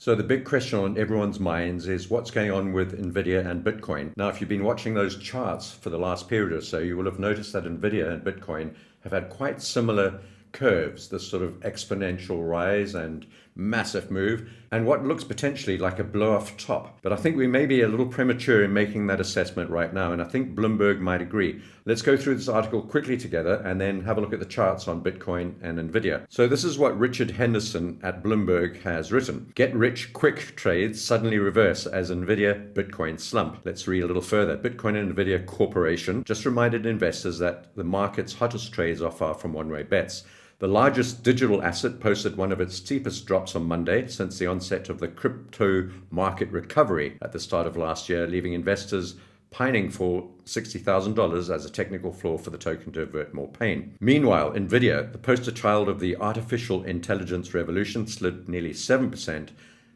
So the big question on everyone's minds is what's going on with Nvidia and Bitcoin. Now, if you've been watching those charts for the last period or so, you will have noticed that Nvidia and Bitcoin have had quite similar curves, this sort of exponential rise and massive move, and what looks potentially like a blow-off top. But I think we may be a little premature in making that assessment right now, and I think Bloomberg might agree. Let's go through this article quickly together and then have a look at the charts on Bitcoin and Nvidia. So this is what Richard Henderson at Bloomberg has written. Get rich quick trades suddenly reverse as Nvidia Bitcoin slump. Let's read a little further. Bitcoin and Nvidia Corporation just reminded investors that the market's hottest trades are far from one-way bets. The largest digital asset posted one of its steepest drops on Monday since the onset of the crypto market recovery at the start of last year, leaving investors pining for $60,000 as a technical floor for the token to avert more pain. Meanwhile, Nvidia, the poster child of the artificial intelligence revolution, slid nearly 7%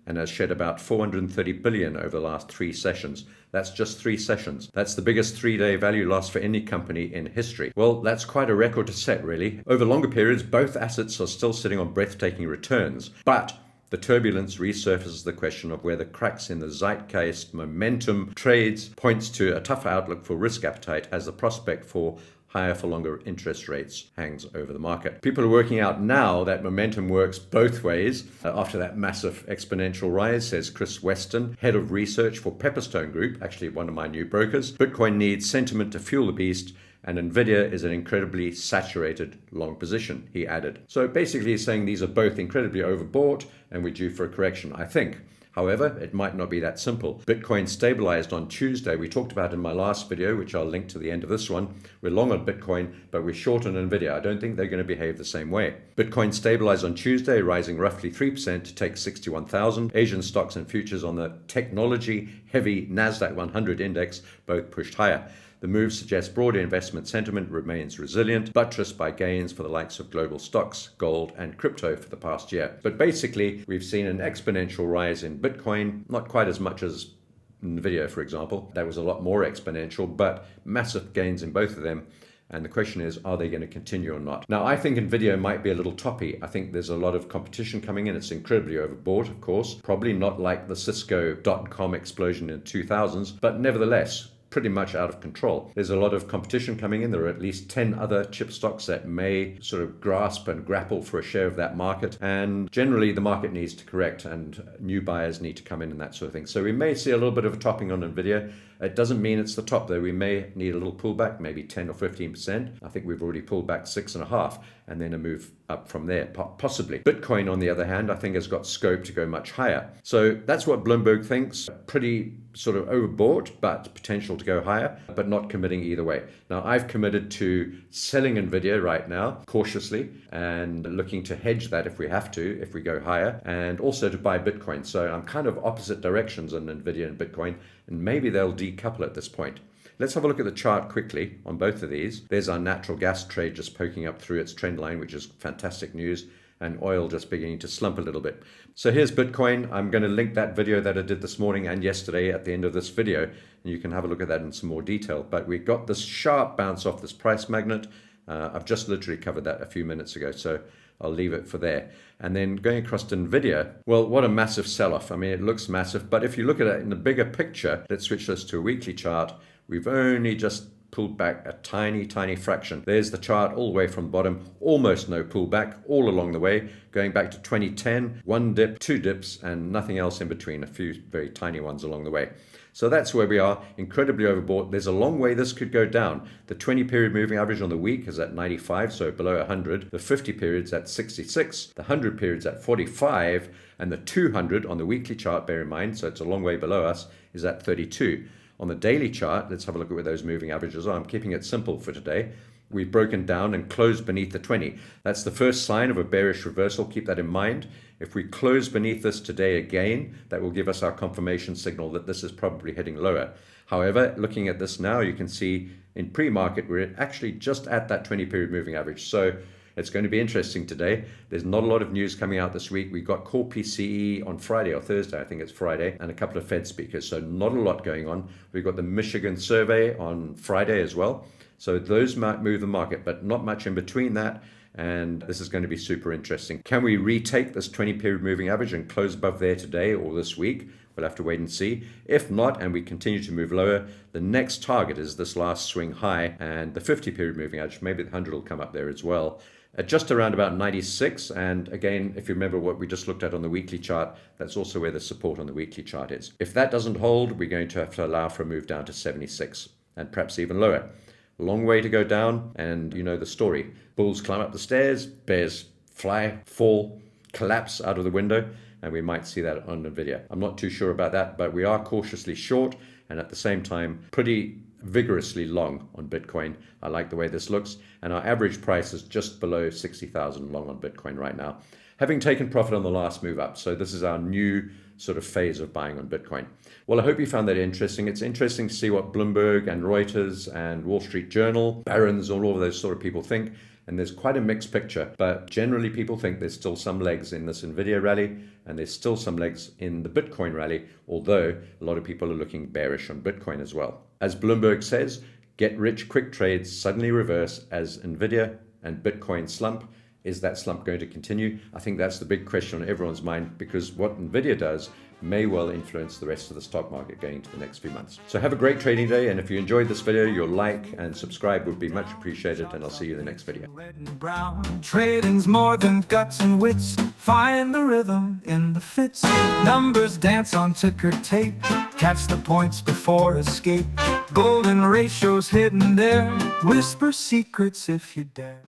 and has shed about $430 billion over the last 3 sessions. That's just 3 sessions. That's the biggest 3-day value loss for any company in history. Well, that's quite a record to set, really. Over longer periods, both assets are still sitting on breathtaking returns, but the turbulence resurfaces the question of whether cracks in the zeitgeist momentum trades points to a tougher outlook for risk appetite as the prospect for higher for longer interest rates hangs over the market. People are working out now that momentum works both ways after that massive exponential rise, says Chris Weston, head of research for Pepperstone Group, actually one of my new brokers. Bitcoin needs sentiment to fuel the beast, and Nvidia is an incredibly saturated long position, he added. So basically he's saying these are both incredibly overbought and we're due for a correction, I think. However, it might not be that simple. Bitcoin stabilized on Tuesday. We talked about in my last video, which I'll link to the end of this one. We're long on Bitcoin, but we're short on Nvidia. I don't think they're going to behave the same way. Bitcoin stabilized on Tuesday, rising roughly 3% to take 61,000. Asian stocks and futures on the technology-heavy NASDAQ 100 index both pushed higher. The move suggests broader investment sentiment remains resilient, buttressed by gains for the likes of global stocks, gold, and crypto for the past year. But basically, we've seen an exponential rise in Bitcoin, not quite as much as Nvidia, for example. That was a lot more exponential, but massive gains in both of them. And the question is, are they going to continue or not? Now, I think Nvidia might be a little toppy. I think there's a lot of competition coming in. It's incredibly overbought, of course. Probably not like the Cisco.com explosion in the 2000s, but nevertheless, pretty much out of control. There's a lot of competition coming in. There are at least 10 other chip stocks that may sort of grasp and grapple for a share of that market. And generally, the market needs to correct and new buyers need to come in and that sort of thing. So we may see a little bit of a topping on Nvidia. It doesn't mean it's the top, though. We may need a little pullback, maybe 10 or 15%. I think we've already pulled back 6.5%, and then a move up from there, possibly. Bitcoin, on the other hand, I think has got scope to go much higher. So that's what Bloomberg thinks. Pretty sort of overbought, but potential to go higher, but not committing either way. Now, I've committed to selling Nvidia right now, cautiously, and looking to hedge that if we have to, if we go higher, and also to buy Bitcoin. So I'm kind of opposite directions on Nvidia and Bitcoin, and maybe they'll decouple at this point. Let's have a look at the chart quickly on both of these. There's our natural gas trade just poking up through its trend line, which is fantastic news, and oil just beginning to slump a little bit. So here's Bitcoin. I'm going to link that video that I did this morning and yesterday at the end of this video, and you can have a look at that in some more detail. But we got this sharp bounce off this price magnet. I've just literally covered that a few minutes ago, so I'll leave it for there. And then going across to Nvidia, well, what a massive sell-off. I mean, it looks massive, but if you look at it in the bigger picture, let's switch this to a weekly chart. We've only just pulled back a tiny, tiny fraction. There's the chart all the way from the bottom, almost no pullback all along the way, going back to 2010, 1 dip, 2 dips, and nothing else in between, a few very tiny ones along the way. So that's where we are, incredibly overbought. There's a long way this could go down. The 20-period moving average on the week is at 95, so below 100. The 50 periods at 66, the 100 periods at 45, and the 200 on the weekly chart, bear in mind, so it's a long way below us, is at 32. On the daily chart, let's have a look at where those moving averages are. I'm keeping it simple for today. We've broken down and closed beneath the 20. That's the first sign of a bearish reversal. Keep that in mind. If we close beneath this today again, that will give us our confirmation signal that this is probably heading lower. However, looking at this now, you can see in pre-market, we're actually just at that 20-period moving average. So it's going to be interesting today. There's not a lot of news coming out this week. We got core PCE on Friday or Thursday, I think it's Friday, and a couple of Fed speakers. So not a lot going on. We've got the Michigan survey on Friday as well. So those might move the market, but not much in between that. And this is going to be super interesting. Can we retake this 20-period moving average and close above there today or this week? We'll have to wait and see. If not, and we continue to move lower, the next target is this last swing high and the 50-period moving average. Maybe the 100 will come up there as well. At just around about 96, and again, if you remember what we just looked at on the weekly chart, that's also where the support on the weekly chart is. If that doesn't hold, we're going to have to allow for a move down to 76 and perhaps even lower. Long way to go down, and you know the story. Bulls climb up the stairs, bears fly, fall, collapse out of the window, and we might see that on Nvidia. I'm not too sure about that, but we are cautiously short and at the same time pretty vigorously long on Bitcoin. I like the way this looks, and our average price is just below 60,000 long on Bitcoin right now, having taken profit on the last move up. So this is our new sort of phase of buying on Bitcoin. Well, I hope you found that interesting. It's interesting to see what Bloomberg and Reuters and Wall Street Journal, Barron's, all of those sort of people think. And there's quite a mixed picture, but generally people think there's still some legs in this Nvidia rally, and there's still some legs in the Bitcoin rally, although a lot of people are looking bearish on Bitcoin as well. As Bloomberg says, get rich quick trades suddenly reverse as Nvidia and Bitcoin slump. Is that slump going to continue? I think that's the big question on everyone's mind, because what Nvidia does may well influence the rest of the stock market going into the next few months. So have a great trading day, and if you enjoyed this video, your like and subscribe would be much appreciated, and I'll see you in the next video. Red and brown, trading's more than guts and wits. Find the rhythm in the fits. Numbers dance on ticker tape. Catch the points before escape. Golden ratios hidden there. Whisper secrets if you dare.